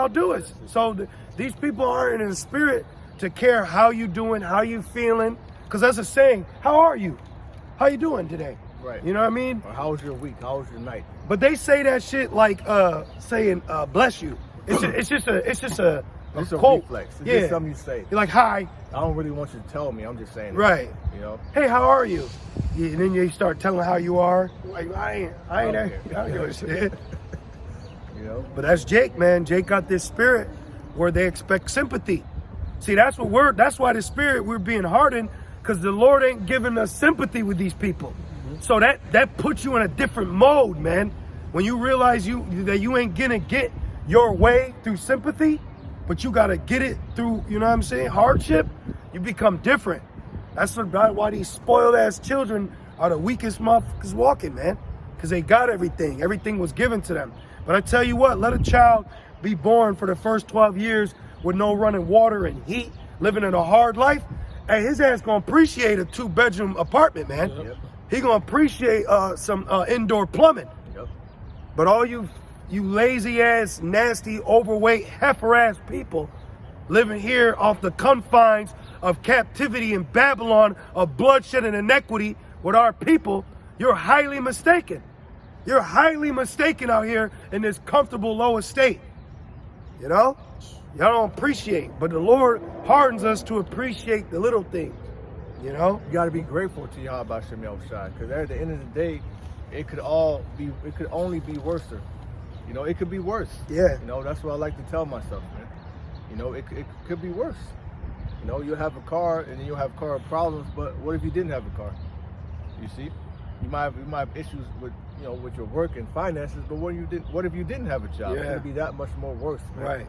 y'all do it. So these people aren't in the spirit to care how you doing, how you feeling. Because that's a saying, how are you? How you doing today? Right. You know what I mean? Or how was your week? How was your night? But they say that shit like saying bless you. It's just a quote. Reflex. It's yeah. just something you say. You're like, hi. I don't really want you to tell me. I'm just saying. Right. You know. Hey, how are you? Yeah, and then you start telling how you are. Like I don't give a shit. You know. But that's Jake, man. Jake got this spirit where they expect sympathy. See, that's why the spirit we're being hardened, because the Lord ain't giving us sympathy with these people. So that puts you in a different mode, man. When you realize that you ain't gonna get your way through sympathy, but you gotta get it through, you know what I'm saying, hardship, you become different. That's why these spoiled ass children are the weakest motherfuckers walking, man. Because they got everything. Everything was given to them. But I tell you what, let a child be born for the first 12 years with no running water and heat, living in a hard life. Hey, his ass gonna appreciate a 2-bedroom apartment, man. Yep. He gonna appreciate some indoor plumbing. Yep. But all you lazy ass, nasty, overweight, heifer ass people living here off the confines of captivity in Babylon, of bloodshed and inequity with our people, you're highly mistaken. You're highly mistaken out here in this comfortable low estate. You know? Y'all don't appreciate, but the Lord hardens us to appreciate the little things. You know? You got to be grateful to Yahweh Shem Yahushua, because at the end of the day, it could only be worse. You know, it could be worse. Yeah. You know, that's what I like to tell myself, man. You know, it could be worse. You know, you'll have a car and then you'll have car problems, but what if you didn't have a car? You see? You might have issues with, you know, with your work and finances, but what if you didn't have a job? Yeah. It's gonna be that much more worse, man. Right.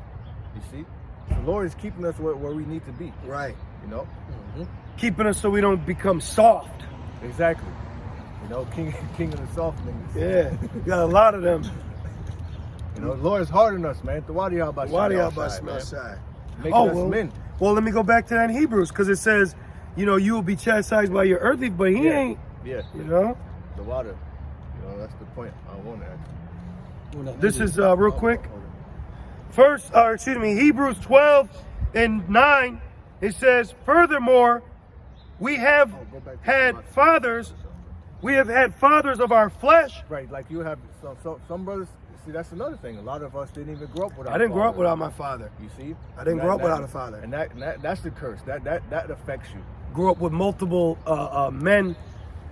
You see? The Lord is keeping us where we need to be. Right. You know? Keeping us so we don't become soft. Exactly. You know, king of the soft niggas. Yeah. You got a lot of them. You know, the Lord is hard on us, man. Making us men. Well, let me go back to that in Hebrews, because it says, you know, you will be chastised by your earthly, but he ain't. Yeah. You know? The water. You know, that's the point I want to add. This is real quick. Hebrews 12:9. It says, furthermore, we have had fathers of our flesh. Right, like you have some brothers. See, that's another thing. A lot of us didn't even grow up without. I didn't grow up without my father. You see, I didn't grow up without a father. And that's the curse. That affects you. Grew up with multiple men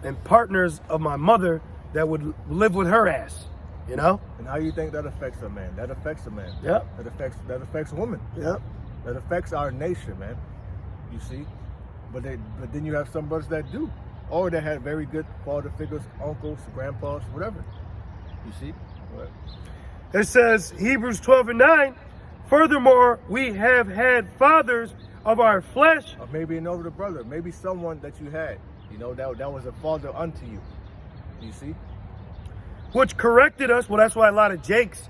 and partners of my mother that would live with her ass. You know. And how you think that affects a man? That affects a man. Yep. That affects a woman. Yep. That affects our nation, man. You see, but then you have some brothers that do, or that had very good father figures, uncles, grandpas, whatever. You see. What? It says, Hebrews 12:9, furthermore, we have had fathers of our flesh. Or maybe an older brother, maybe someone that you had, you know, that was a father unto you. You see? Which corrected us. Well, that's why a lot of Jakes,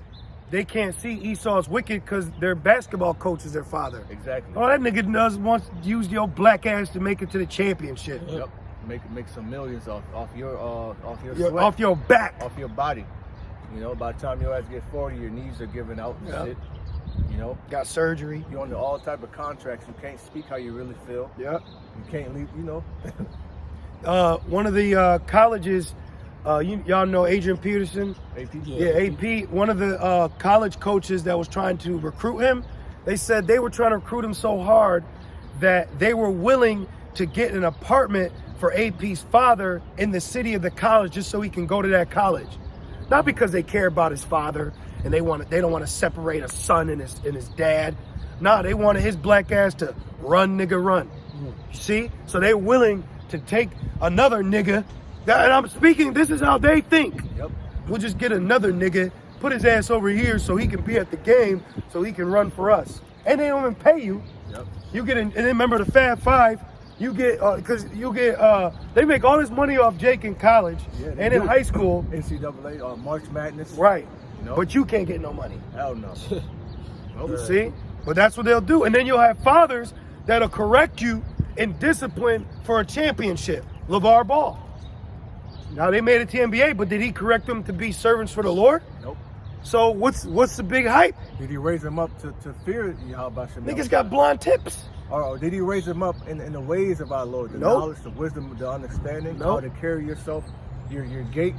they can't see Esau's wicked, because their basketball coach is their father. Exactly. Oh, that nigga does want to use your black ass to make it to the championship. Yep. Make some millions off your Yeah, sweat, off your back. off your body. You know, by the time your ass get 40, your knees are giving out and shit. You know, Got surgery. you're under all type of contracts. You can't speak how you really feel. Yep. You can't leave. You know. One of the colleges, y'all know Adrian Peterson. AP. Yeah, AP. One of the college coaches that was trying to recruit him, they said they were trying to recruit him so hard that they were willing to get an apartment for AP's father in the city of the college just so he can go to that college. Not because they care about his father and they don't want to separate a son and his dad. Nah, they wanted his black ass to run, nigga, run. You see? So they're willing to take another nigga. And I'm speaking, this is how they think. Yep. We'll just get another nigga, put his ass over here so he can be at the game, so he can run for us. And they don't even pay you. Yep. You get and then remember the Fab Five, you get, they make all this money off Jake in college and in high school. NCAA, March Madness. Right. You know? But you can't get no money. Hell no. You see? But that's what they'll do. And then you'll have fathers that'll correct you in discipline for a championship. LeVar Ball. Now, they made it to NBA, but did he correct them to be servants for the Lord? Nope. So what's the big hype? Did he raise them up to fear Yahweh Shem? Niggas got blonde tips. Or did he raise them up in the ways of our Lord? The Nope. knowledge, the wisdom, the understanding, Nope. how to carry yourself, your gait,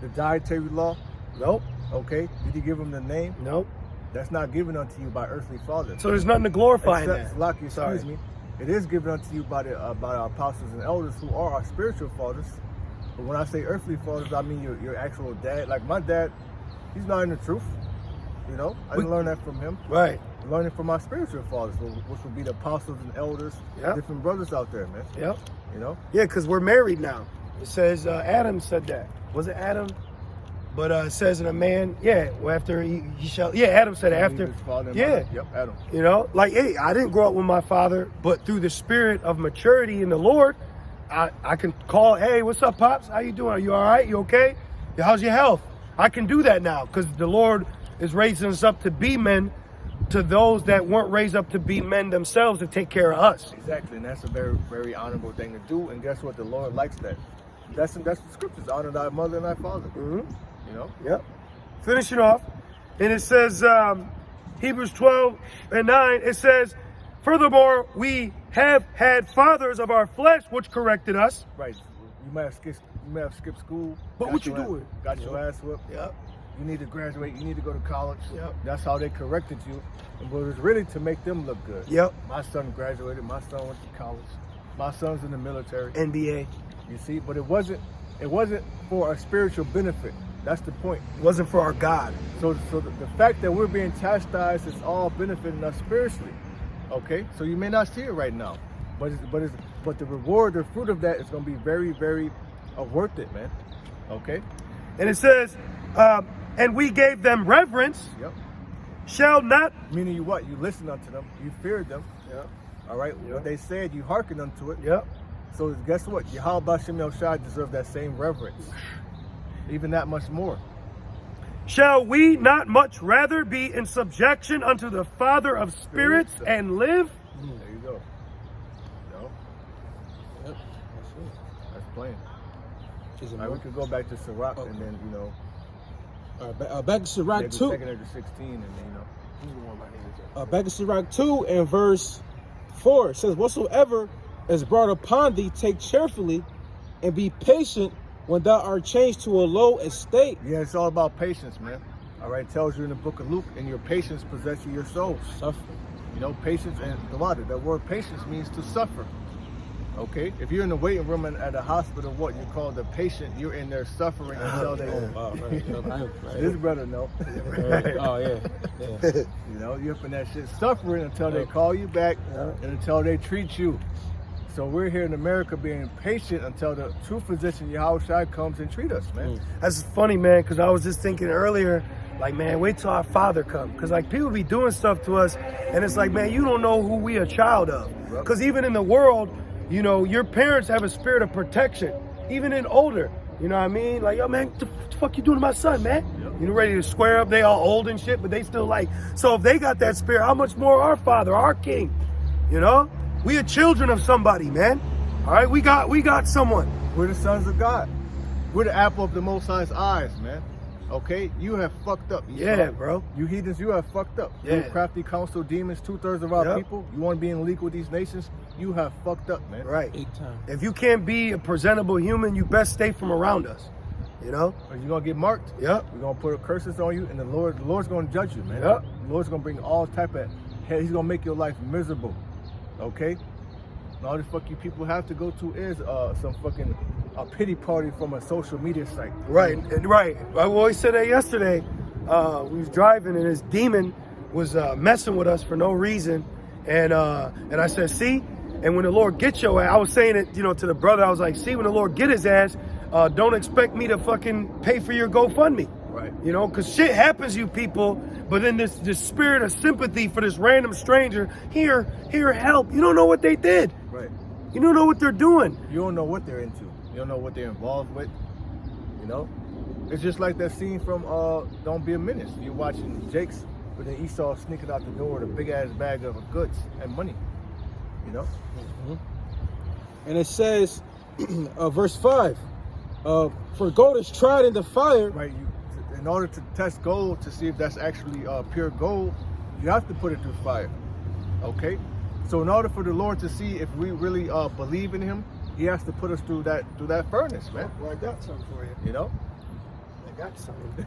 the dietary law. Nope. Okay. Did he give them the name? Nope. That's not given unto you by earthly fathers. So there's nothing to glorify in that. Lucky, Sorry. excuse me. It is given unto you by our apostles and elders who are our spiritual fathers. But when I say earthly fathers, I mean your actual dad. Like my dad, he's not in the truth. You know, I didn't learn that from him. Right. I learned it from my spiritual fathers, which would be the apostles and elders, Yep. different brothers out there, man. Yep. You know? Yeah, because we're married now. It says Adam said that. Was it Adam? But it says in a man, after he shall. Yeah, Adam said it after. His father and Yeah. mother. Yep, Adam. You know, like, hey, I didn't grow up with my father, but through the spirit of maturity in the Lord, I can call, hey, what's up, Pops? How you doing? Are you all right? You okay? How's your health? I can do that now because the Lord is raising us up to be men to those that weren't raised up to be men themselves to take care of us. Exactly, and that's a very, very honorable thing to do. And guess what? The Lord likes that. That's the scriptures. Honor thy mother and thy father. Mm-hmm. You know? Yep. Finishing off, and it says, Hebrews 12:9, it says, furthermore, we have had fathers of our flesh which corrected us. Right. You might have skipped school. But what you your doing? Got your ass whipped. Yep. You need to graduate. You need to go to college. Yep. That's how they corrected you. But it was really to make them look good. Yep. My son graduated. My son went to college. My son's in the military. NBA. You see, but it wasn't for a spiritual benefit. That's the point. It wasn't for our God. So the fact that we're being chastised is all benefiting us spiritually. Okay, so you may not see it right now, but the reward, the fruit of that is going to be very, very worth it, man. Okay. And it says, and we gave them reverence. Yep. Shall not. Meaning you what? You listened unto them. You feared them. Yep. All right. Yep. What they said, you hearkened unto it. Yep. So guess what? Yahweh Shem El Shai deserve that same reverence, even that much more. Shall we not much rather be in subjection unto the Father of spirits and live? There you go. No, Yep. that's plain. That's All right, we could go back to Sirach and then back to Sirach maybe 2. taking it to 16 and then Back to Sirach 2 and verse 4. It says, whatsoever is brought upon thee, take cheerfully, and be patient when thou art changed to a low estate. Yeah, it's all about patience, man. All right, it tells you in the book of Luke, and your patience possesses your soul. Suffering. You know, patience, and that word patience means to suffer. Okay, if you're in the waiting room at a hospital, what you call the patient, you're in there suffering until they. Wow, right. This brother know. Oh yeah. You know, you're up in that shit suffering until they call you back and until they treat you. So we're here in America being patient until the true physician Yahushua comes and treat us, man. That's funny, man, because I was just thinking earlier, like, man, wait till our Father come. Because, like, people be doing stuff to us, and it's like, man, you don't know who we a child of. Because even in the world, you know, your parents have a spirit of protection, even in older. You know what I mean? Like, yo, man, what the fuck you doing to my son, man? You know, ready to square up. They all old and shit, but they still like. So if they got that spirit, how much more our Father, our King? You know? We are children of somebody, man. All right, we got someone. We're the sons of God. We're the apple of the Most High's eyes, man. Okay, you have fucked up. Yeah, bro. You heathens, you have fucked up. Yeah. You crafty council demons, 2/3 of our people. You want to be in league with these nations? You have fucked up, man. Right. Big time. If you can't be a presentable human, you best stay from around us. You know? Or you're gonna get marked. Yep. We're gonna put curses on you, and the Lord's gonna judge you, man. Yep. The Lord's gonna bring all type of. He's gonna make your life miserable. Okay. And all the fuck you people have to go to is some fucking a pity party from a social media site. Right, right. I always said that yesterday. We was driving and this demon was messing with us for no reason, and I said, see, and when the Lord gets your ass, I was saying it, you know, to the brother. I was like, see, when the Lord get his ass, don't expect me to fucking pay for your GoFundMe. Right. You know, because shit happens to you people, but then this spirit of sympathy for this random stranger, here, help. You don't know what they did. Right. You don't know what they're doing. You don't know what they're into. You don't know what they're involved with. You know? It's just like that scene from Don't Be a Menace. You're watching Jake's, but then Esau sneaking out the door with a big ass bag of goods and money. You know? And it says, verse 5, for gold is tried in the fire. Right. And in order to test gold to see if that's actually pure gold, you have to put it through fire. Okay? So in order for the Lord to see if we really believe in him, he has to put us through that furnace, man. Well, I got something for you. You know? I got something.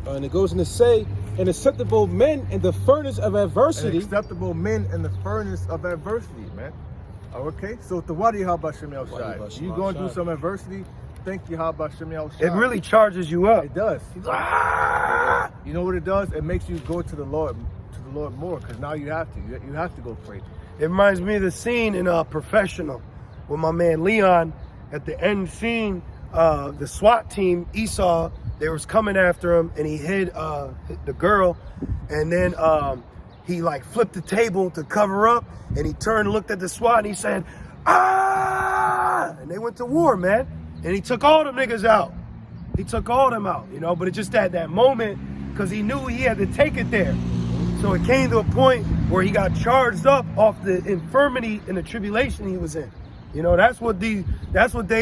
And it goes on to say, and acceptable men in the furnace of adversity. And acceptable men in the furnace of adversity, man. Okay? So the wadi Habashim Shai. You going through some adversity, thank you Habashim Shai. It really charges you up. It does. Ah! You know what it does? It makes you go to the Lord more, because now you have to. You have to go pray. It reminds me of the scene in Professional with my man Leon at the end scene. The SWAT team, Esau, they was coming after him, and he hit the girl, and then he like flipped the table to cover up, and he turned and looked at the SWAT, and he said, "Ah!" And they went to war, man. And he took all them niggas out. He took all them out, you know. But it just at that moment, because he knew he had to take it there. So it came to a point where he got charged up off the infirmity and the tribulation he was in. You know, that's what they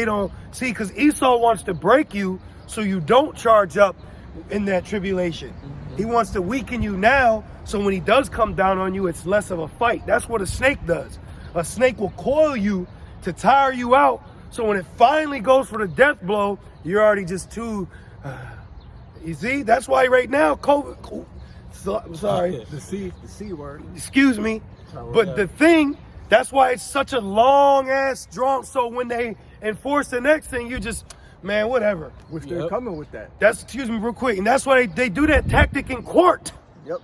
don't see, because Esau wants to break you so you don't charge up in that tribulation. He wants to weaken you now, so when he does come down on you, it's less of a fight. That's what a snake does. A snake will coil you to tire you out, so when it finally goes for the death blow, you're already just too, you see? That's why right now, COVID, I'm sorry. The C word. Excuse me. But the thing, that's why it's such a long ass drawn. So when they enforce the next thing, you just, man, whatever. Which they're coming with that. That's, excuse me real quick. And that's why they do that tactic in court. Yep.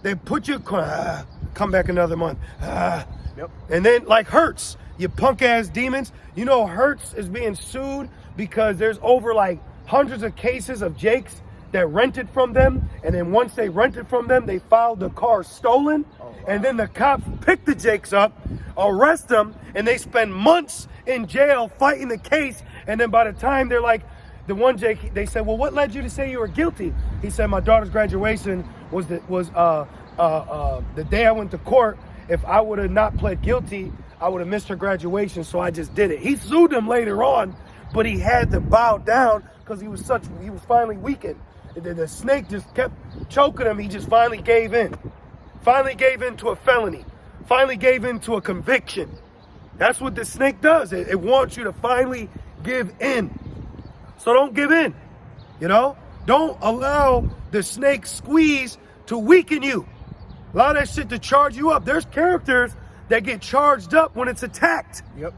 They put you, come back another month. Yep. And then like Hertz, you punk ass demons. You know Hertz is being sued because there's over like hundreds of cases of Jakes that rented from them, and then once they rented from them, they filed the car stolen, and then the cops pick the Jakes up, arrest them, and they spend months in jail fighting the case, and then by the time they're like, the one Jake, they said, well, what led you to say you were guilty? He said, my daughter's graduation was the day I went to court. If I would have not pled guilty, I would have missed her graduation, so I just did it. He sued them later on, but he had to bow down because he was finally weakened. The snake just kept choking him. He just finally gave in. Finally gave in to a felony. Finally gave in to a conviction. That's what the snake does. It wants you to finally give in. So don't give in. You know? Don't allow the snake squeeze to weaken you. Allow that shit to charge you up. There's characters that get charged up when it's attacked. Yep.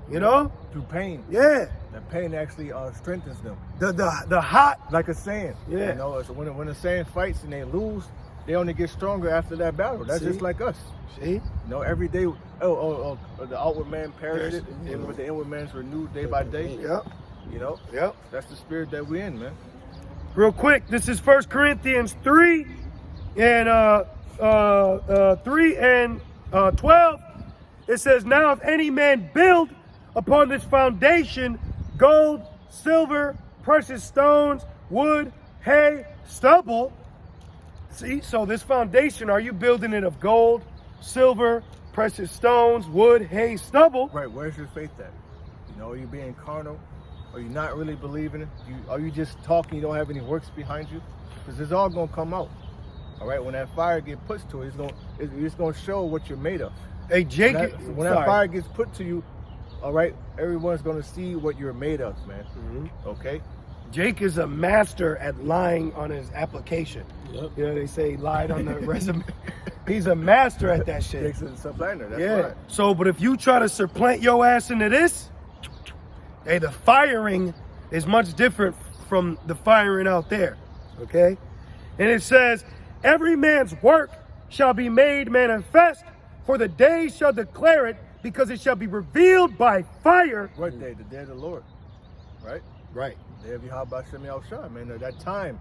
You know? Through pain. Yeah. The pain actually strengthens them. The hot. Like a Saiyan. Yeah. You know, so when a Saiyan fights and they lose, they only get stronger after that battle. That's just like us. See? You know, every day, the outward man perishes, and with the inward man is renewed day by day. Yep. You know? Yep. That's the spirit that we're in, man. Real quick, this is 1 Corinthians 3 and 3 and 12. It says, now if any man build upon this foundation gold, silver, precious stones, wood, hay, stubble. See, so this foundation, are you building it of gold, silver, precious stones, wood, hay, stubble? Right, where's your faith at? You know, are you being carnal? Are you not really believing it? Are you just talking, you don't have any works behind you? Because it's all going to come out. All right, when that fire gets put to it, it's going to show what you're made of. Hey, Jake, when that fire gets put to you, all right, everyone's going to see what you're made of, man. Mm-hmm. Okay? Jake is a master at lying on his application. Yep. You know, they say he lied on the resume. He's a master at that shit. Jake's a supplanter, that's yeah. right. So, but if you try to supplant your ass into this, hey, the firing is much different from the firing out there. Okay? And it says, every man's work shall be made manifest, for the day shall declare it, because it shall be revealed by fire. What day? The day of the Lord. Right? Right. The day of Yahweh Shem Yahushua, man. That time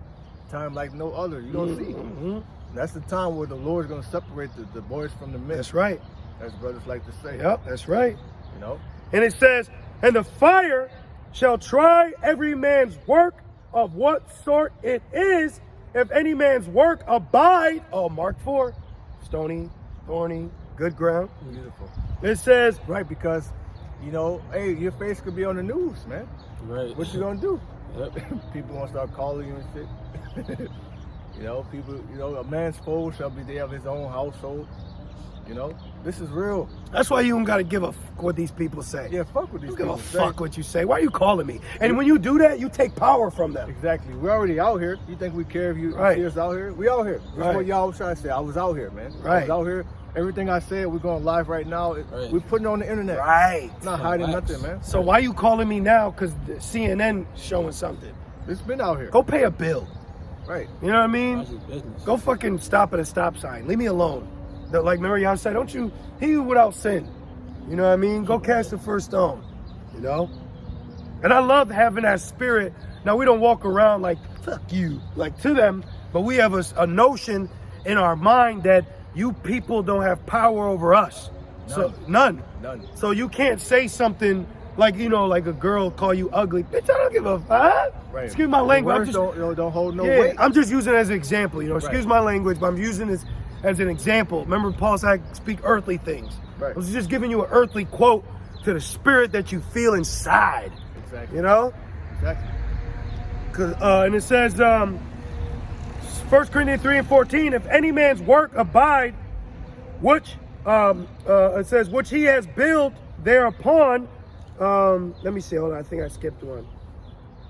like no other. You don't see. Mm-hmm. That's the time where the Lord's going to separate the boys from the men. That's right. As brothers like to say. Yep, that's right. You know? And it says, and the fire shall try every man's work of what sort it is. If any man's work abide, Mark 4, stony, thorny, good ground. Beautiful. It says, right, because, you know, hey, your face could be on the news, man. Right. What you gonna do? People gonna start calling you and shit. You know, people, you know, a man's foe shall be there of his own household. You know, this is real. That's why you don't gotta give a fuck what these people say. Yeah, fuck what these You don't give people a say. fuck what you say. Why are you calling me? And when you do that, you take power from them. Exactly. We're already out here. You think we care if you Right. see us out here? We out here. That's Right. what y'all was trying to say. I was out here, man. I Right. was out here. Everything I said, we're going live right now. Right. We're putting it on the internet. Right. Not hiding Relax. nothing, man. So why you calling me now? Because CNN showing something. It's been out here. Go pay a bill. Right. You know what I mean? That's his business. Go fucking stop at a stop sign. Leave me alone. Like remember y'all said, don't you, he without sin. You know what I mean? Go cast the first stone. You know? And I love having that spirit. Now we don't walk around like, fuck you, like to them, but we have a notion in our mind that you people don't have power over us. So none. So you can't say something like, you know, like a girl call you ugly. Bitch, I don't give a fuck. Right. Excuse my language. I'm Words just, don't hold no yeah, weight. I'm just using it as an example, you know. Excuse Right. my language, but I'm using this as an example. Remember, Paul said, I speak earthly things. Right. I was just giving you an earthly quote to the spirit that you feel inside. Exactly. You know? Exactly. And it says, 1 Corinthians 3:14, if any man's work abide, which, it says, which he has built thereupon, let me see, hold on, I think I skipped one.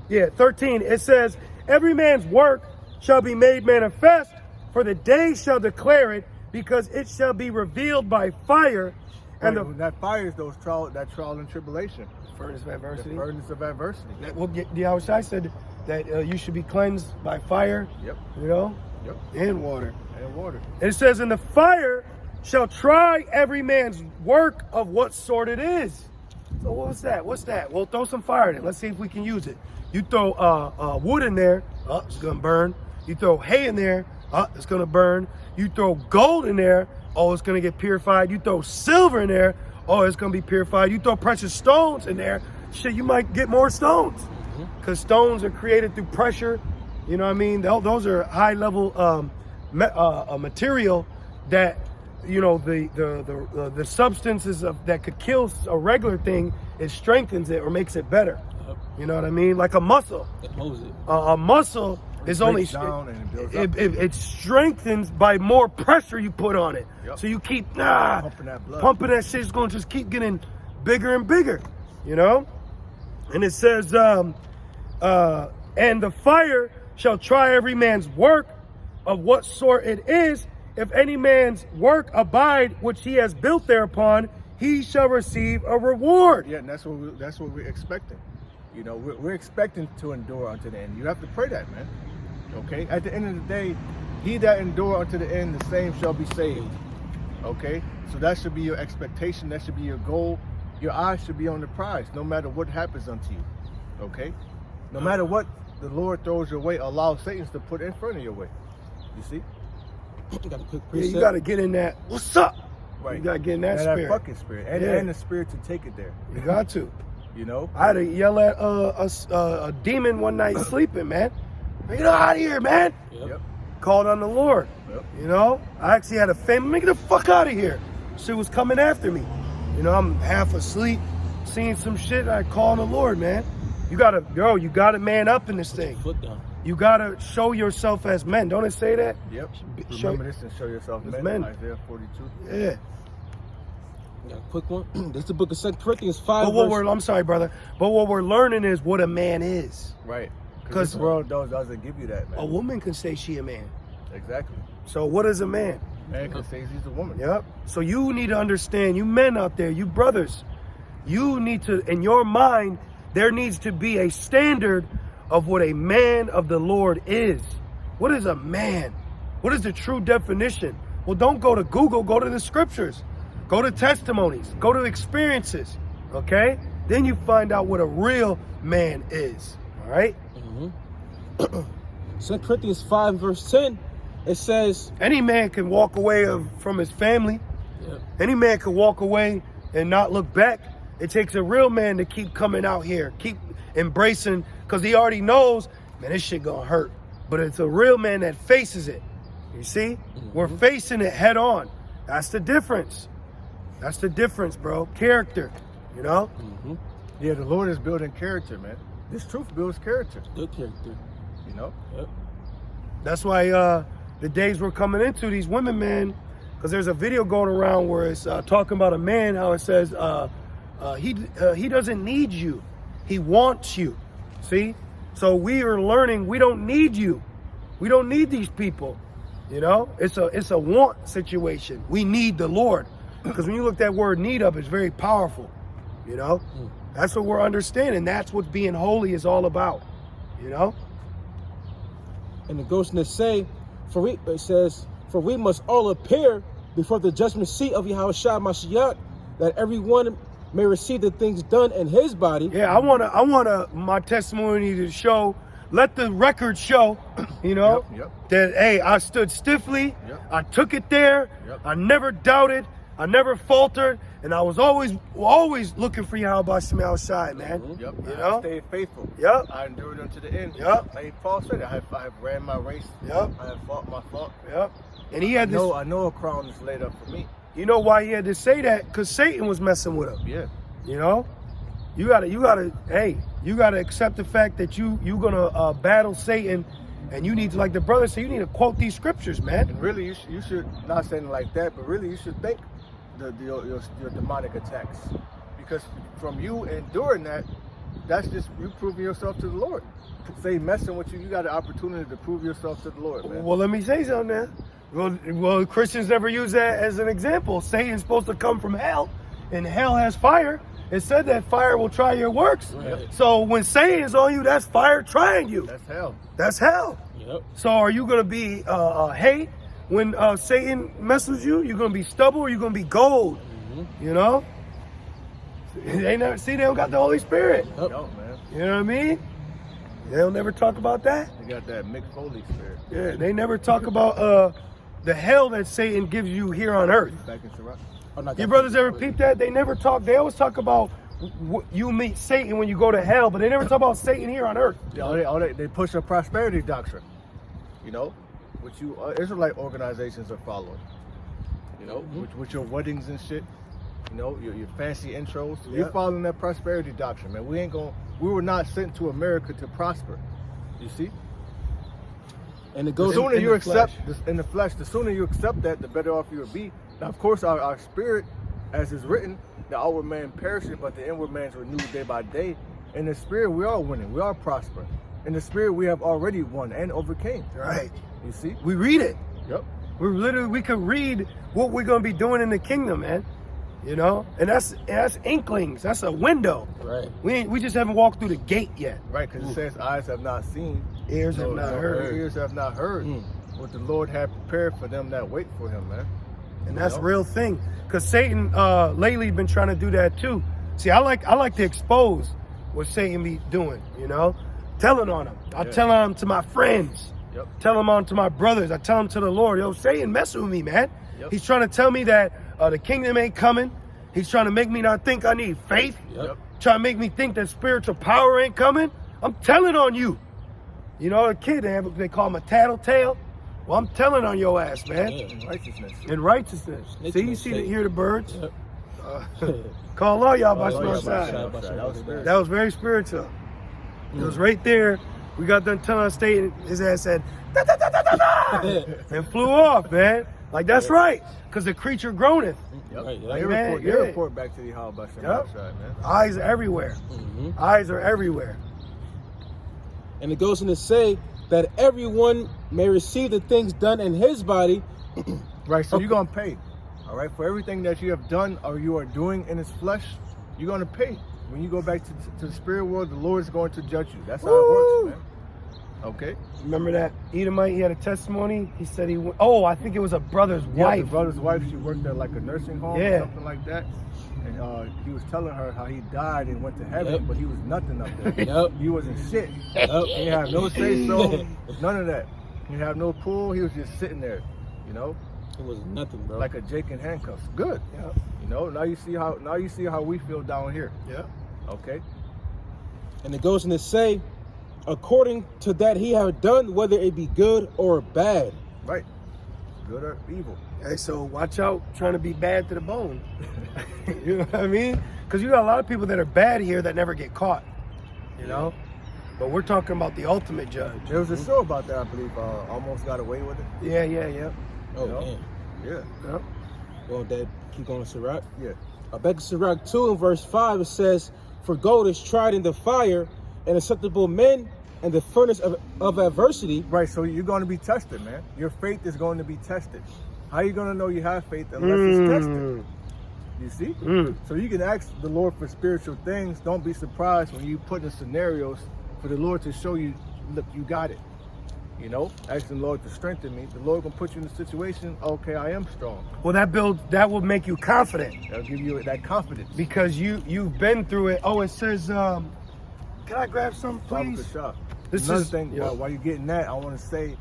Yeah, 13, it says, every man's work shall be made manifest, for the day shall declare it, because it shall be revealed by fire. And And that fire is that trial and tribulation. furnace of The adversity. furnace of adversity. Well, I said that you should be cleansed by fire, Yep. you know, Yep. and water. And water. And it says, and the fire shall try every man's work of what sort it is. So what's that? What's that? Well, throw some fire in it. Let's see if we can use it. You throw wood in there, it's gonna burn. You throw hay in there, it's gonna burn. You throw gold in there, it's gonna get purified. You throw silver in there, it's gonna be purified. You throw precious stones in there, shit, you might get more stones. Because stones are created through pressure. You know what I mean? Those are high level material that, you know, the substances that could kill a regular thing, it strengthens it or makes it better. You know what I mean? Like a muscle. It holds it. A muscle is only breaks down and it builds up. it strengthens by more pressure you put on it. Yep. So you keep Pumping that blood. pumping that shit. It's going to just keep getting bigger and bigger. You know? And it says, and the fire shall try every man's work of what sort it is. If any man's work abide, which he has built thereupon, he shall receive a reward. Yeah, and that's what we're expecting. You know, we're expecting to endure unto the end. You have to pray that, man. Okay? At the end of the day, he that endure unto the end, the same shall be saved. Okay? So that should be your expectation. That should be your goal. Your eyes should be on the prize, no matter what happens unto you. Okay? No matter what the Lord throws your way, allow Satan to put in front of your way. You see? You got a quick Yeah, precept. you got to get in that. What's up? Right. You got to get in that And spirit. that fucking spirit. And, Yeah. and the spirit to take it there. You got to. You know? I had to yell at a demon one night sleeping, man. Get out of here, man. Yep. Called on the Lord. Yep. You know, I actually had a family. Get the fuck out of here. Shit was coming after me. You know, I'm half asleep, seeing some shit. I call on the Lord, man. You gotta man up in this thing. Foot down. You gotta show yourself as men. Don't it say that? Yep. Show- Remember this and show yourself As men. men. Isaiah 42. Yeah. You got a quick one. This is the book of 2 Corinthians 5. But verse- I'm sorry, brother. But what we're learning is what a man is. Right. 'Cause- Because this world doesn't give you that, man. A woman can say she a man. Exactly. So what is a man? Man can say he's a woman. Yep. So you need to understand, you men out there, you brothers, you need to, in your mind, there needs to be a standard of what a man of the Lord is. What is a man? What is the true definition? Well, don't go to Google, go to the scriptures. Go to testimonies, go to experiences, okay? Then you find out what a real man is, all right? 2 Corinthians 5 verse 10, it says, Any man can walk away from his family. Yep. Any man can walk away and not look back. It takes a real man to keep coming out here, keep embracing, because he already knows, man, this shit gonna hurt. But it's a real man that faces it. You see? We're facing it head on. That's the difference. That's the difference, bro. Character, you know? Yeah, the Lord is building character, man. This truth builds character. Good character. You know. Yep. That's why the days we're coming into, these women, man, because there's a video going around where it's talking about a man, how it says he doesn't need you, he wants you. See, so we are learning we don't need you, we don't need these people. You know, it's a want situation. We need the Lord, because when you look that word "need" up, it's very powerful. You know, that's what we're understanding. That's what being holy is all about. You know. And it goes on to say, it says, for we must all appear before the judgment seat of Yahushua Mashiach, that everyone may receive the things done in his body. Yeah, I wanna my testimony to show, let the record show, you know, that hey, I stood stiffly, I took it there, I never doubted, I never faltered, and I was always looking for Yahweh Shai, man. You know? I stayed faithful. I endured unto the end. Like Paul said, I have ran my race. I have fought my fault. And he had I know a crown is laid up for me. You know why he had to say that? Because Satan was messing with him. Yeah. You know? You gotta accept the fact that you're gonna battle Satan, and you need to, like the brother said, you need to quote these scriptures, man. And really, you should not say it like that, but really you should think your demonic attacks, because from you enduring that, that's just you proving yourself to the Lord. Say messing with you, you got an opportunity to prove yourself to the Lord, man. Well, let me say something now. Well, Christians never use that as an example. Satan's supposed to come from hell, and hell has fire. It said that fire will try your works. Right. So when Satan's on you, that's fire trying you. That's hell. That's hell. Yep. So are you going to be hate when Satan messes with you? You're going to be stubble, or you're going to be gold? You know? They don't got the Holy Spirit. Yep. Yo, man. You know what I mean? They'll never talk about that. They got that Mick Foley spirit. Yeah, they never talk about the hell that Satan gives you here on earth. Back in Sirach. Your brothers ever peep that? They never talk. They always talk about you meet Satan when you go to hell, but they never talk about Satan here on earth. They push a prosperity doctrine, you know, which you Israelite organizations are following. You know, with your weddings and shit. You know, your fancy intros. You're following that prosperity doctrine, man. We were not sent to America to prosper. You see? And it goes the sooner you accept in the flesh, the sooner you accept that, the better off you will be. Now, of course, our spirit, as is written, the outward man perishes, but the inward man is renewed day by day. In the spirit, we are winning. We are prospering. In the spirit, we have already won and overcame. Right. You see? We read it. Yep. We could read what we're going to be doing in the kingdom, man. You know, and that's inklings. That's a window. Right. We just haven't walked through the gate yet. Right, because it says eyes have not seen, ears have not heard. Ears have not heard what the Lord had prepared for them that wait for Him, man. And that's a real thing. Because Satan lately been trying to do that too. See, I like to expose what Satan be doing. You know, telling on him. I tell him to my friends. Yep. Tell him on to my brothers. I tell him to the Lord. Yo, Satan messing with me, man. Yep. He's trying to tell me that the kingdom ain't coming. He's trying to make me not think I need faith. Yep. Trying to make me think that spiritual power ain't coming. I'm telling on you. You know, a kid, they call him a tattletale. Well, I'm telling on your ass, man. In righteousness. In righteousness. Hear the birds. Yep. Call all y'all by Oh, side. yeah, That was very spiritual. It was right there. We got done telling Satan, his ass said, da, da, da, da, da, da, and flew off, man. Like, that's right. Because the creature groaneth. Yep. Right, yeah. They report back to the Yahweh man. Eyes are everywhere. Eyes are everywhere. And it goes on to say that everyone may receive the things done in his body. Right, so you're going to pay. All right, for everything that you have done or you are doing in his flesh, you're going to pay. When you go back to the spirit world, the Lord is going to judge you. That's how it works, man. Okay. Remember that Edomite, he had a testimony. He said he went, I think it was a brother's wife. His brother's wife, she worked at like a nursing home or something like that. And he was telling her how he died and went to heaven, but he was nothing up there. He wasn't shit. He didn't have no say-so, none of that. He didn't have no pull. He was just sitting there, you know. It was nothing, bro. Like a Jake in handcuffs. Good. You know, now you see how we feel down here. Okay. And it goes on to say, according to that he have done, whether it be good or bad. Right. Good or evil. Hey, so watch out trying to be bad to the bone. You know what I mean? Because you got a lot of people that are bad here that never get caught. You know? But we're talking about the ultimate judge. There was a show about that, I believe. Almost Got Away with It. Yeah. Oh, You know? man. Yeah. Yep. Well, that keep going to Sirach. Yeah. Back in Sirach 2 and verse 5, it says, "For gold is tried in the fire, and acceptable men and the furnace of adversity." Right, so you're going to be tested, man. Your faith is going to be tested. How are you going to know you have faith unless it's tested? You see? So you can ask the Lord for spiritual things. Don't be surprised when you put in scenarios for the Lord to show you, look, you got it. You know, ask the Lord to strengthen me. The Lord will put you in a situation, okay, I am strong. Well, that will make you confident. That'll give you that confidence. Because you've been through it. Oh, it says, can I grab some, please? Another thing, while you're getting that, I want to say,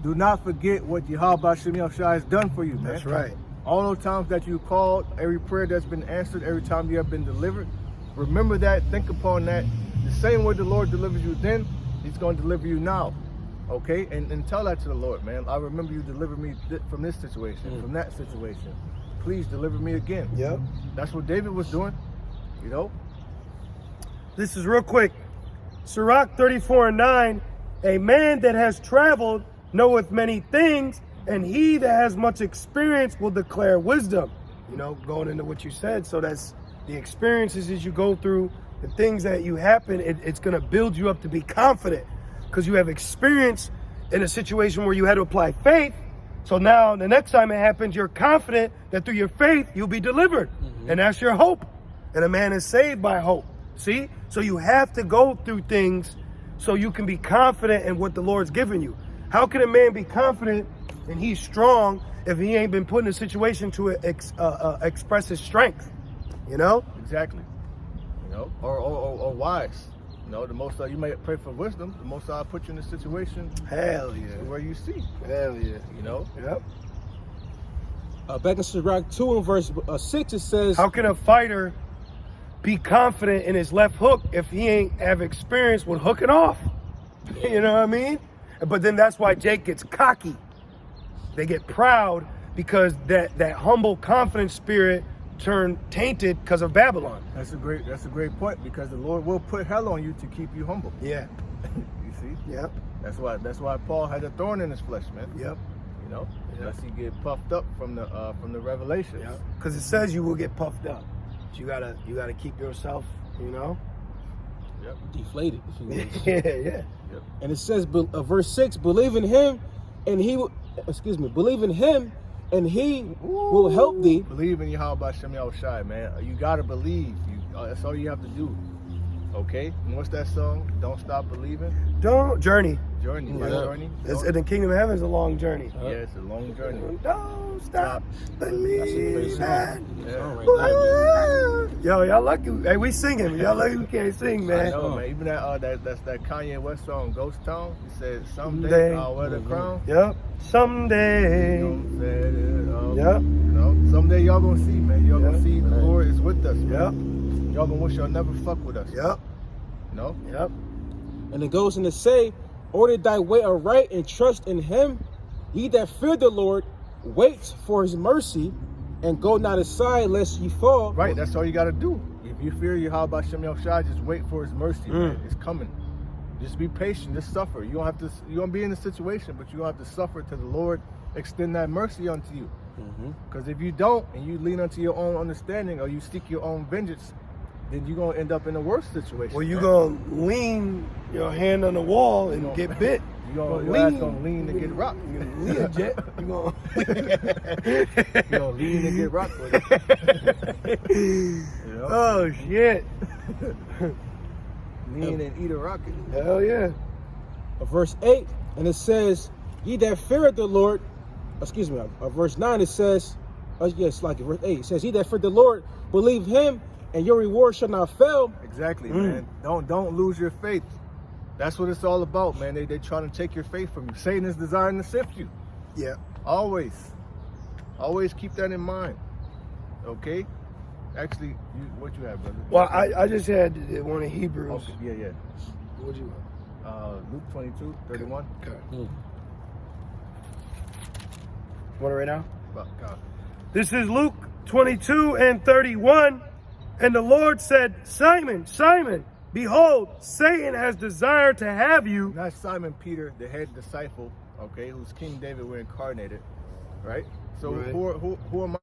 do not forget what Yahweh Shem Yahushua has done for you, man. That's right. All those times that you called, every prayer that's been answered, every time you have been delivered, remember that, think upon that. The same way the Lord delivers you then, He's going to deliver you now. Okay? And tell that to the Lord, man. I remember you delivered me from this situation, from that situation. Please deliver me again. Yep. That's what David was doing, you know? This is real quick. Sirach 34:9, a man that has traveled knoweth many things, and he that has much experience will declare wisdom. You know, going into what you said. So that's the experiences as you go through, the things that you happen, it's going to build you up to be confident because you have experience in a situation where you had to apply faith. So now the next time it happens, you're confident that through your faith, you'll be delivered. And that's your hope. And a man is saved by hope. See? So you have to go through things so you can be confident in what the Lord's given you. How can a man be confident and he's strong if he ain't been put in a situation to express his strength? You know? Exactly. You know, or wise. You know, the most you may pray for wisdom, the most I'll put you in a situation. Hell yeah. Where you see. Hell yeah. You know? Yep. Back in Sirach 2 and verse 6, it says, how can a fighter be confident in his left hook if he ain't have experience with hooking off? You know what I mean? But then that's why Jake gets cocky. They get proud because that humble, confident spirit turned tainted because of Babylon. That's a great point, because the Lord will put hell on you to keep you humble. Yeah. You see? Yep. That's why Paul had a thorn in his flesh, man. Yep. You know? Yep. Unless he get puffed up from the revelations. Yep. Because it says you will get puffed up. But you gotta keep yourself, you know? Yep. deflated, if you will. Yeah. Yep. And it says, verse 6, believe in him and he will, believe in him and he will help thee. Believe in Yahweh Shem Yahushua, man. You gotta believe. That's all you have to do. Okay? And what's that song? Don't stop believing. Journey. Journey. Yeah. Journey. In the kingdom of heaven is a long journey. Yeah, it's a long journey. Don't stop believing. Song. Yeah. Right there. Yo, y'all lucky. Hey, we singing. Y'all lucky we can't sing, I man. know, man. Even that's that Kanye West song, Ghost Town. He said, someday I'll wear the crown. Yep. Someday. You know, said it, Yep. You know, someday y'all gonna see, man. Y'all gonna see the Lord is with us, man. Yep. Y'all gonna wish y'all never fuck with us. Yep. You know? Yep. And it goes in to say, order thy way aright and trust in him. Ye that fear the Lord, wait for his mercy, and go not aside lest ye fall. Right, that's all you gotta do. If you fear Yahweh Shem Yahushua, just wait for his mercy, man. It's coming. Just be patient, just suffer. You don't have to, you're gonna be in a situation, but you don't have to suffer till the Lord extend that mercy unto you. Because if you don't, and you lean unto your own understanding, or you seek your own vengeance, then you're gonna end up in a worse situation. Well, you're man. gonna lean your hand on the wall and get bit. Your ass gonna lean and get rocked. Lean, Jet. You gonna You gonna lean and get rocked with it. You know? Oh shit. Lean and eat a rocket. Hell yeah. Verse 8, and it says, ye that fear the Lord, verse 9, it says, verse 8, it says, ye that fear the Lord, believe him, and your reward shall not fail. Exactly, man. Don't lose your faith. That's what it's all about, man. They trying to take your faith from you. Satan is desiring to sift you. Yeah. Always keep that in mind. Okay? Actually, what you have, brother? Well, I just had one of Hebrews. Okay, yeah. What'd you want? Luke 22:31. Okay. Want it right now? God. This is Luke 22:31. And the Lord said, Simon, Simon, Behold, Satan has desired to have you. Not Simon Peter, the head disciple, okay, who's King David reincarnated, right? So Right. who am I?